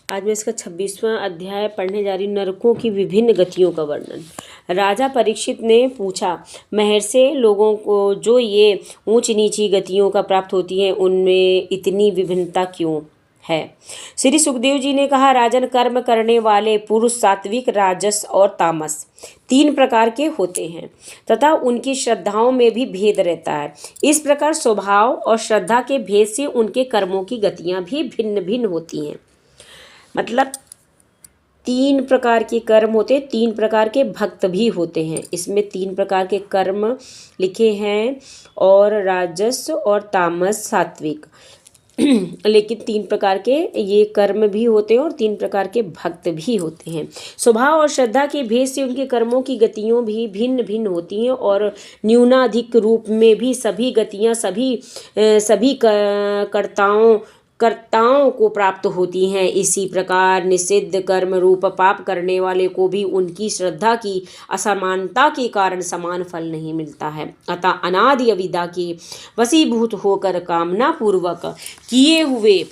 आज मैं इसका 26वां अध्याय पढ़ने जा रही हूँ। नरकों की विभिन्न गतियों का वर्णन। राजा परीक्षित ने पूछा, महर्षि, लोगों को जो ये ऊंच नीची गतियों का प्राप्त होती है उनमें इतनी विभिन्नता क्यों है? श्री सुखदेव जी ने कहा, राजन, कर्म करने वाले पुरुष सात्विक, राजस और तामस 3 प्रकार के होते हैं तथा उनकी श्रद्धाओं में भी भेद रहता है। इस प्रकार स्वभाव और श्रद्धा के भेद से उनके कर्मों की गतियाँ भी भिन्न भिन्न होती हैं। मतलब 3 प्रकार के कर्म होते, 3 प्रकार के भक्त भी होते हैं। इसमें 3 प्रकार के कर्म लिखे हैं और राजस और तामस सात्विक लेकिन 3 प्रकार के ये कर्म भी होते हैं और 3 प्रकार के भक्त भी होते हैं। स्वभाव और श्रद्धा के भेद से उनके कर्मों की गतियों भी भिन्न भिन्न होती हैं और न्यूनाधिक रूप में भी सभी गतियाँ सभी कर्ताओं को प्राप्त होती हैं। इसी प्रकार निषिद्ध कर्म रूप पाप करने वाले को भी उनकी श्रद्धा की असमानता के कारण समान फल नहीं मिलता है। अतः अनादि अविद्या के वशीभूत होकर कामना पूर्वक किए हुए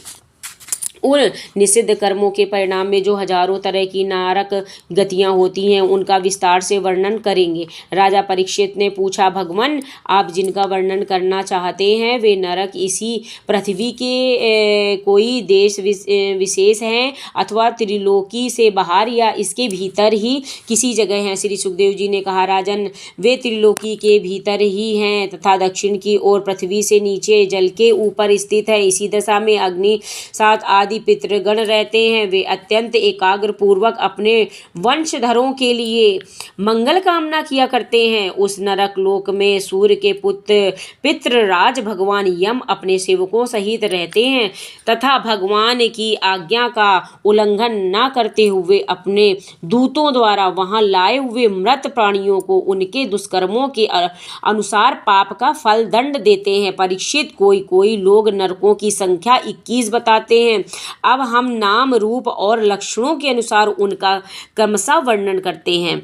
उन निषिद्ध कर्मों के परिणाम में जो हजारों तरह की नारक गतियां होती हैं उनका विस्तार से वर्णन करेंगे। राजा परीक्षित ने पूछा, भगवान, आप जिनका वर्णन करना चाहते हैं वे नरक इसी पृथ्वी के कोई देश विशेष हैं अथवा त्रिलोकी से बाहर या इसके भीतर ही किसी जगह हैं? श्री सुखदेव जी ने कहा, राजन, वे त्रिलोकी के भीतर ही हैं तथा दक्षिण की ओर पृथ्वी से नीचे जल के ऊपर स्थित है। इसी दशा में अग्नि, सात आदि पितृगण रहते हैं। वे अत्यंत एकाग्र पूर्वक अपने वंशधरों के लिए मंगल कामना किया करते हैं। उस नरक लोक में सूर्य के पुत्र पितृराज भगवान यम अपने सेवकों सहित रहते हैं तथा भगवान की आज्ञा का उल्लंघन न करते हुए अपने दूतों द्वारा वहां लाए हुए मृत प्राणियों को उनके दुष्कर्मों के अनुसार पाप का फल दंड देते हैं। परीक्षित, कोई लोग नरकों की संख्या 21 बताते हैं। अब हम नाम, रूप और लक्षणों के अनुसार उनका क्रमशः वर्णन करते हैं।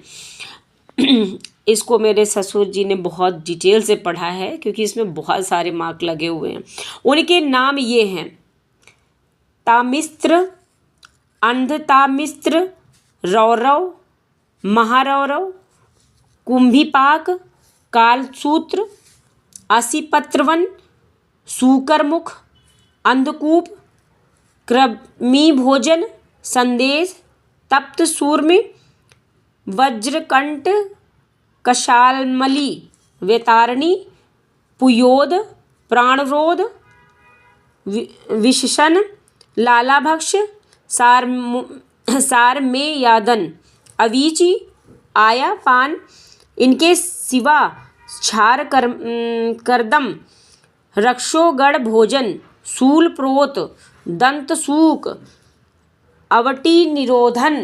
इसको मेरे ससुर जी ने बहुत डिटेल से पढ़ा है क्योंकि इसमें बहुत सारे मार्क लगे हुए हैं। उनके नाम ये हैं: तामिस्त्र, अंधतामिस्त्र, रौरव, महारौरव, कुंभीपाक, कालसूत्र, असिपत्रवन, सूकरमुख, अंधकूप, कृमि भोजन, संदेश, तप्त सूर्म, वज्रकंठ, कशालमली, वेतारणी, पुयोद, प्राणरोध, विशसन, लालाभक्ष, सारमेयादन, अवीची, आया पान। इनके सिवा क्षार करदम, रक्षोगढ़ भोजन, शूल प्रोत, दंत सूक, अवटी निरोधन,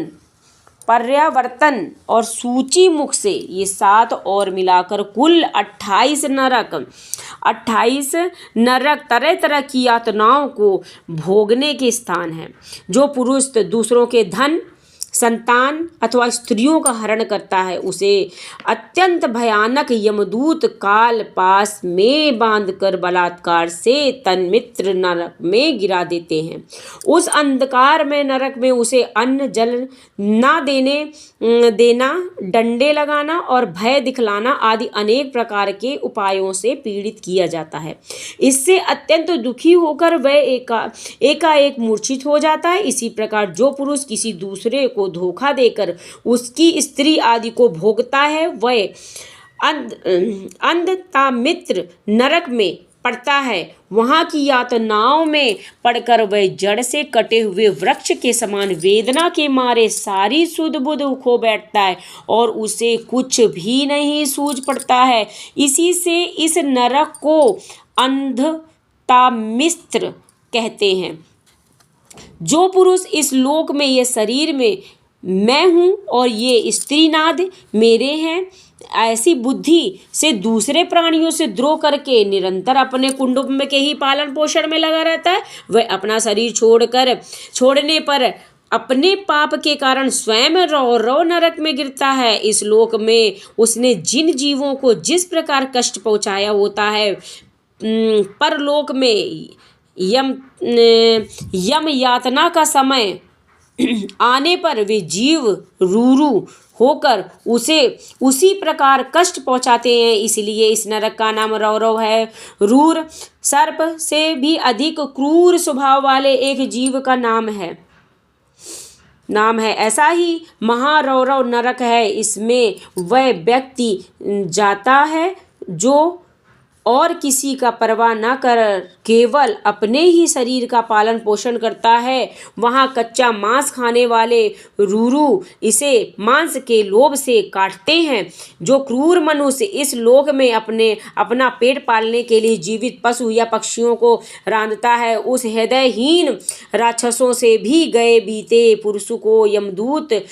पर्यावर्तन और सूची मुख से ये 7 और मिलाकर कुल 28 नरक तरह तरह की यातनाओं को भोगने के स्थान हैं। जो पुरुष दूसरों के धन, संतान अथवा स्त्रियों का हरण करता है उसे अत्यंत भयानक यमदूत काल पास में बांधकर बलात्कार से तन्मित्र नरक में गिरा देते हैं। उस अंधकार में नरक में उसे अन्न जल ना देना, डंडे लगाना और भय दिखलाना आदि अनेक प्रकार के उपायों से पीड़ित किया जाता है। इससे अत्यंत दुखी होकर वह एकाएक मूर्छित हो जाता है। इसी प्रकार जो पुरुष किसी दूसरे को धोखा देकर उसकी स्त्री आदि को भोगता है वह अंधतामित्र नरक में पड़ता है। वहां की यातनाओं में पड़कर वह जड़ से कटे हुए वृक्ष के समान वेदना के मारे सारी सुध बुध खो बैठता है और उसे कुछ भी नहीं सूझ पड़ता है। इसी से इस नरक को अंधतामिस्त्र कहते हैं। जो पुरुष इस लोक में ये शरीर में मैं हूँ और ये स्त्रीनाद मेरे हैं ऐसी बुद्धि से दूसरे प्राणियों से द्रोह करके निरंतर अपने कुटुंब के ही पालन पोषण में लगा रहता है, वह अपना शरीर छोड़ने पर अपने पाप के कारण स्वयं रौ नरक में गिरता है। इस लोक में उसने जिन जीवों को जिस प्रकार कष्ट पहुँचाया होता है, परलोक में यम यातना का समय आने पर वे जीव रूरू होकर उसे उसी प्रकार कष्ट पहुंचाते हैं। इसलिए इस नरक का नाम रौरव है। रूर सर्प से भी अधिक क्रूर स्वभाव वाले एक जीव का नाम है। ऐसा ही महारौरव नरक है। इसमें वह व्यक्ति जाता है जो और किसी का परवाह न कर केवल अपने ही शरीर का पालन पोषण करता है। वहाँ कच्चा मांस खाने वाले रूरू इसे मांस के लोभ से काटते हैं। जो क्रूर मनुष्य इस लोक में अपना पेट पालने के लिए जीवित पशु या पक्षियों को रांधता है, उस हृदयहीन राक्षसों से भी गए बीते पुरुष को यमदूत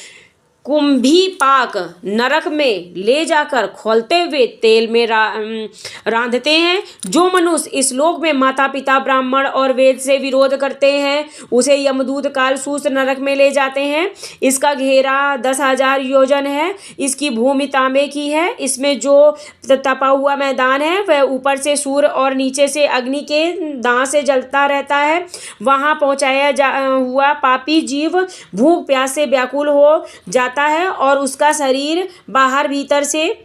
कुंभीपाक नरक में ले जाकर खौलते हुए तेल में रांधते हैं। जो मनुष्य इस लोक में माता पिता ब्राह्मण और वेद से विरोध करते हैं उसे यमदूत कालसूत्र नरक में ले जाते हैं। इसका घेरा 10,000 योजन है। इसकी भूमि तांबे की है। इसमें जो तपा हुआ मैदान है वह ऊपर से सूर्य और नीचे से अग्नि के दांत से जलता रहता है। वहां पहुंचाया हुआ पापी जीव भूख प्यास से व्याकुल हो जाता है और उसका शरीर बाहर भीतर से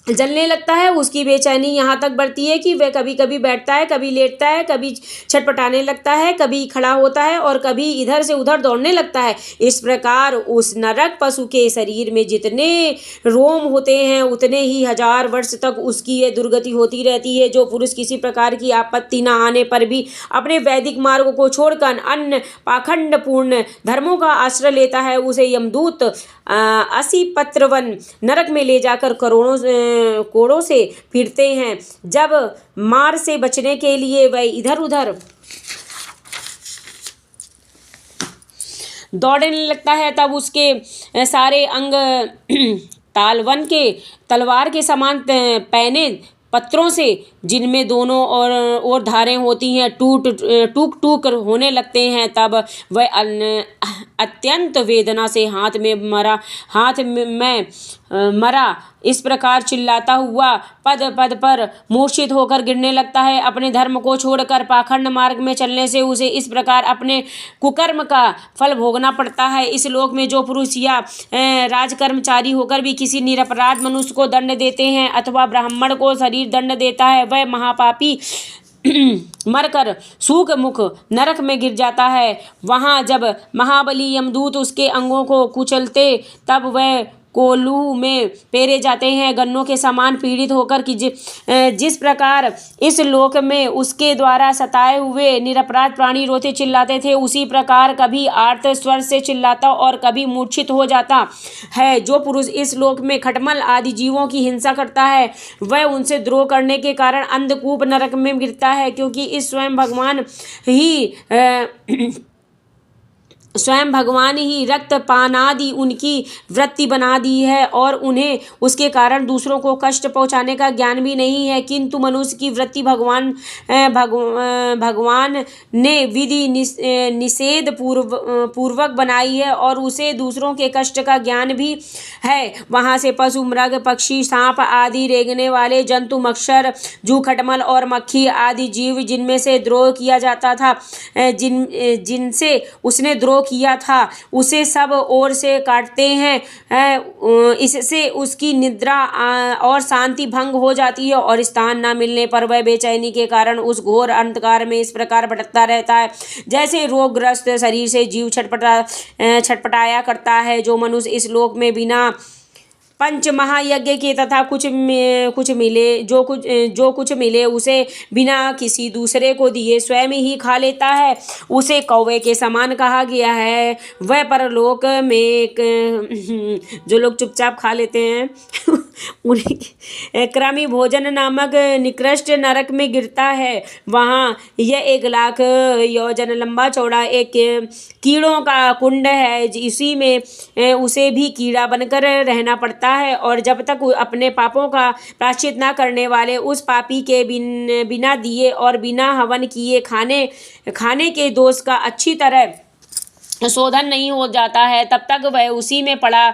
जलने लगता है। उसकी बेचैनी यहाँ तक बढ़ती है कि वह कभी कभी बैठता है, कभी लेटता है, कभी छटपटाने लगता है, कभी खड़ा होता है और कभी इधर से उधर दौड़ने लगता है। इस प्रकार उस नरक पशु के शरीर में जितने रोम होते हैं उतने ही 1000 वर्ष तक उसकी यह दुर्गति होती रहती है। जो पुरुष किसी प्रकार की आपत्ति न आने पर भी अपने वैदिक मार्ग को छोड़कर अन्य पाखंडपूर्ण धर्मों का आश्रय लेता है उसे यमदूत 80 पत्रवन नरक में ले जाकर कोड़ों से फिरते हैं। जब मार से बचने के लिए वह इधर उधर दौड़ने लगता है तब उसके सारे अंग तालवन के तलवार के समान पहने पत्रों से जिनमें दोनों और धारें होती हैं टूक होने लगते हैं। तब वह अत्यंत वेदना से हाथ में मरा इस प्रकार चिल्लाता हुआ पद पद पर मूर्छित होकर गिरने लगता है। अपने धर्म को छोड़कर पाखंड मार्ग में चलने से उसे इस प्रकार अपने कुकर्म का फल भोगना पड़ता है। इस लोक में जो पुरुष या राजकर्मचारी होकर भी किसी निरपराध मनुष्य को दंड देते हैं अथवा ब्राह्मण को शरीर दंड देता है वह महापापी मरकर सूख मुख नरक में गिर जाता है। वहाँ जब महाबली यमदूत उसके अंगों को कुचलते तब वह कोलू में पेरे जाते हैं। गन्नों के समान पीड़ित होकर कि जिस प्रकार इस लोक में उसके द्वारा सताए हुए निरपराध प्राणी रोते चिल्लाते थे उसी प्रकार कभी आर्त स्वर से चिल्लाता और कभी मूर्छित हो जाता है। जो पुरुष इस लोक में खटमल आदि जीवों की हिंसा करता है वह उनसे द्रोह करने के कारण अंधकूप नरक में गिरता है, क्योंकि इस स्वयं भगवान ही रक्त पानादि उनकी वृत्ति बना दी है और उन्हें उसके कारण दूसरों को कष्ट पहुंचाने का ज्ञान भी नहीं है। किंतु मनुष्य की वृत्ति भगवान ने विधि निषेध पूर्वक बनाई है और उसे दूसरों के कष्ट का ज्ञान भी है। वहाँ से पशु मृग पक्षी सांप आदि रेंगने वाले जंतु मच्छर जू खटमल और मक्खी आदि जीव जिनमें से द्रोह किया जाता था जिनसे उसने द्रोह किया था उसे सब ओर से काटते हैं। इससे उसकी निद्रा और शांति भंग हो जाती है और स्थान न मिलने पर वह बेचैनी के कारण उस घोर अंधकार में इस प्रकार भटकता रहता है जैसे रोगग्रस्त शरीर से जीव छटपटाया करता है। जो मनुष्य इस लोक में बिना पंच महायज्ञ के तथा जो कुछ मिले उसे बिना किसी दूसरे को दिए स्वयं ही खा लेता है उसे कौवे के समान कहा गया है। वह परलोक में जो लोग चुपचाप खा लेते हैं उन्हें क्रमी भोजन नामक निकृष्ट नरक में गिरता है। वहाँ यह 1,00,000 योजन लंबा चौड़ा एक कीड़ों का कुंड है। इसी में उसे भी कीड़ा बनकर रहना पड़ता है और जब तक अपने पापों का प्रायश्चित न करने वाले उस पापी के बिना दिए और बिना हवन किए खाने के दोष का अच्छी तरह शोधन नहीं हो जाता है तब तक वह उसी में पड़ा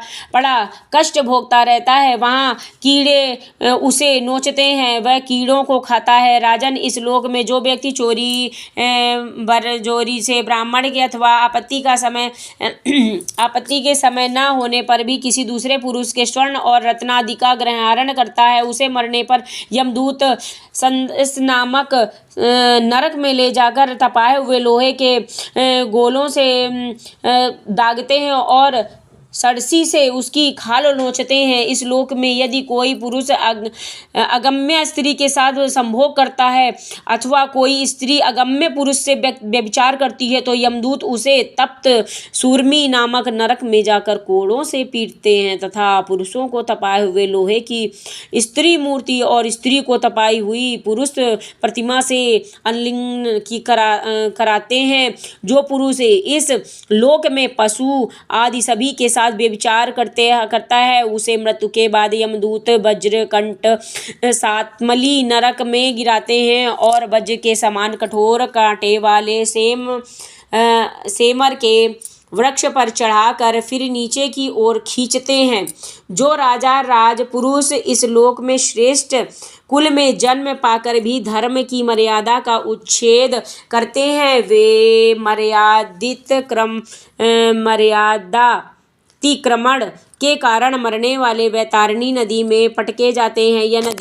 कष्ट भोगता रहता है। वहाँ कीड़े उसे नोचते हैं, वह कीड़ों को खाता है। राजन, इस लोक में जो व्यक्ति चोरी बरजोरी से ब्राह्मण के अथवा आपत्ति के समय न होने पर भी किसी दूसरे पुरुष के स्वर्ण और रत्नादि का ग्रहण करता है, उसे मरने पर यमदूत संस नामक नरक में ले जाकर तपाए हुए लोहे के गोलों से दागते हैं और सरसी से उसकी खाल नोचते हैं। इस लोक में यदि कोई पुरुष अगम्य स्त्री के साथ संभोग करता है अथवा कोई स्त्री अगम्य पुरुष से व्यभिचार करती है तो यमदूत उसे तप्त सूर्मी नामक नरक में जाकर कोड़ों से पीटते हैं तथा पुरुषों को तपाए हुए लोहे की स्त्री मूर्ति और स्त्री को तपाई हुई पुरुष प्रतिमा से अनलिंग की कराते हैं। जो पुरुष इस लोक में पशु आदि सभी के साथ व्यभिचार करता है उसे मृत्यु के बाद यमदूत वज्रकंठ सातमली नरक में गिराते हैं और वज्र के समान कठोर कांटे वाले सेमर के वृक्ष पर चढ़ाकर फिर नीचे की ओर खींचते हैं। जो राजा राजपुरुष इस लोक में श्रेष्ठ कुल में जन्म पाकर भी धर्म की मर्यादा का उच्छेद करते हैं वे मर्यादातिक्रमण के कारण मरने वाले वैतरणी नदी में पटके जाते हैं। यह नदी